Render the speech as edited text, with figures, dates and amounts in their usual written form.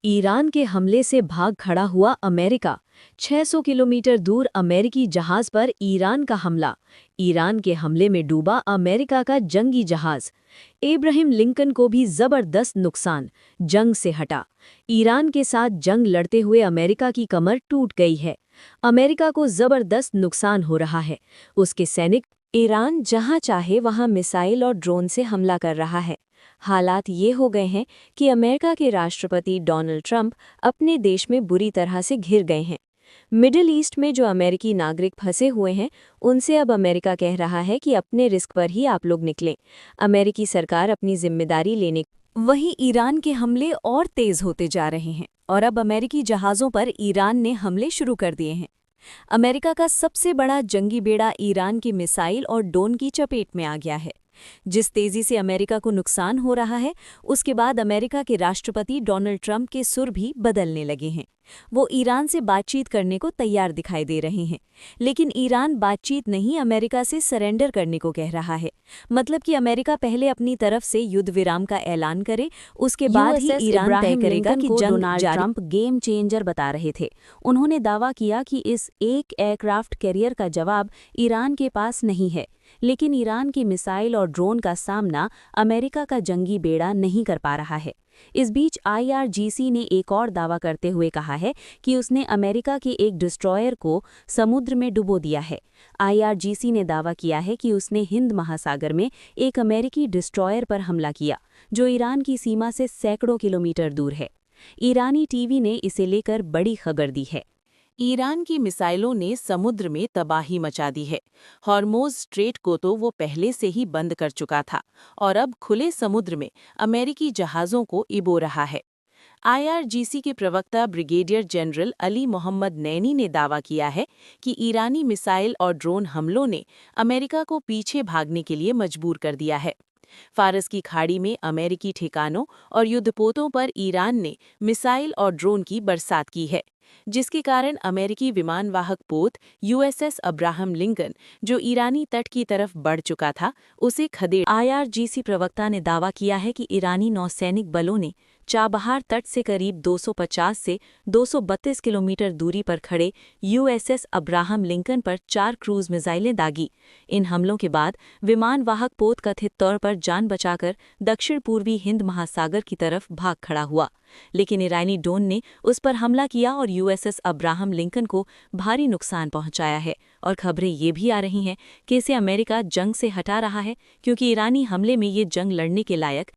Iran के हमले से भाग खड़ा हुआ अमेरिका। 600 किलोमीटर दूर अमेरिकी जहाज पर ईरान का हमला। ईरान के हमले में डूबा अमेरिका का जंगी जहाज। इब्राहिम लिंकन को भी जबरदस्त नुकसान, जंग से हटा। ईरान के साथ जंग लड़ते हुए अमेरिका की कमर टूट गई है। अमेरिका को जबरदस्त नुकसान हो रहा है। उसके सैनिक ईरान जहां चाहे वहां मिसाइल और ड्रोन से हमला कर रहा है। हालात ये हो गए हैं कि अमेरिका के राष्ट्रपति डोनाल्ड ट्रंप अपने देश में बुरी तरह से घिर गए हैं। मिडिल ईस्ट में जो अमेरिकी नागरिक फंसे हुए हैं, उनसे अब अमेरिका कह रहा है कि अपने रिस्क पर ही आप लोग निकलें। अमेरिकी सरकार अपनी जिम्मेदारी लेने। वहीं ईरान के हमले और तेज होते जा रहे हैं और अब अमेरिकी जहाज़ों पर ईरान ने हमले शुरू कर दिए हैं। अमेरिका का सबसे बड़ा जंगी बेड़ा ईरान की मिसाइल और ड्रोन की चपेट में आ गया है। जिस तेजी से अमेरिका को नुकसान हो रहा है, उसके बाद अमेरिका के राष्ट्रपति डोनाल्ड ट्रंप के सुर भी बदलने लगे हैं। वो ईरान से बातचीत करने को तैयार दिखाई दे रहे हैं, लेकिन ईरान बातचीत नहीं, अमेरिका से सरेंडर करने को कह रहा है। मतलब कि अमेरिका पहले अपनी तरफ से युद्ध विराम का ऐलान करे, उसके बाद ही ईरान तय करेगा कि जंग। डोनाल्ड ट्रंप गेम चेंजर बता रहे थे। उन्होंने दावा किया कि इस एक एयरक्राफ्ट कैरियर का जवाब ईरान के पास नहीं है, लेकिन ईरान की मिसाइल और ड्रोन का सामना अमेरिका का जंगी बेड़ा नहीं कर पा रहा है। इस बीच IRGC ने एक और दावा करते हुए कहा है कि उसने अमेरिका के एक डिस्ट्रॉयर को समुद्र में डुबो दिया है। IRGC ने दावा किया है कि उसने हिंद महासागर में एक अमेरिकी डिस्ट्रॉयर पर हमला किया, जो ईरान की सीमा से सैकड़ों किलोमीटर दूर है। ईरानी टीवी ने इसे लेकर बड़ी खबर दी है। ईरान की मिसाइलों ने समुद्र में तबाही मचा दी है। हॉर्मोज स्ट्रेट को तो वो पहले से ही बंद कर चुका था और अब खुले समुद्र में अमेरिकी जहाज़ों को इबो रहा है। IRGC के प्रवक्ता ब्रिगेडियर जनरल अली मोहम्मद नैनी ने दावा किया है कि ईरानी मिसाइल और ड्रोन हमलों ने अमेरिका को पीछे भागने के लिए मजबूर कर दिया है। फारस की खाड़ी में अमेरिकी ठिकानों और युद्धपोतों पर ईरान ने मिसाइल और ड्रोन की बरसात की है, जिसके कारण अमेरिकी विमानवाहक पोत USS अब्राहम लिंकन, जो ईरानी तट की तरफ बढ़ चुका था, उसे खदेड़। IRGC प्रवक्ता ने दावा किया है कि ईरानी नौसैनिक बलों ने चाबहार तट से करीब 250 से 232 किलोमीटर दूरी पर खड़े USS अब्राहम लिंकन पर 4 क्रूज मिसाइलें दागी। इन हमलों के बाद विमानवाहक पोत कथित तौर पर जान बचाकर दक्षिण पूर्वी हिंद महासागर की तरफ भाग खड़ा हुआ, लेकिन ईरानी ड्रोन ने उस पर हमला किया और USS अब्राहम लिंकन को भारी नुकसान पहुंचाया है। और खबरें ये भी आ रही हैं कि इसे अमेरिका जंग से हटा रहा है, क्योंकि ईरानी हमले में ये जंग लड़ने के लायक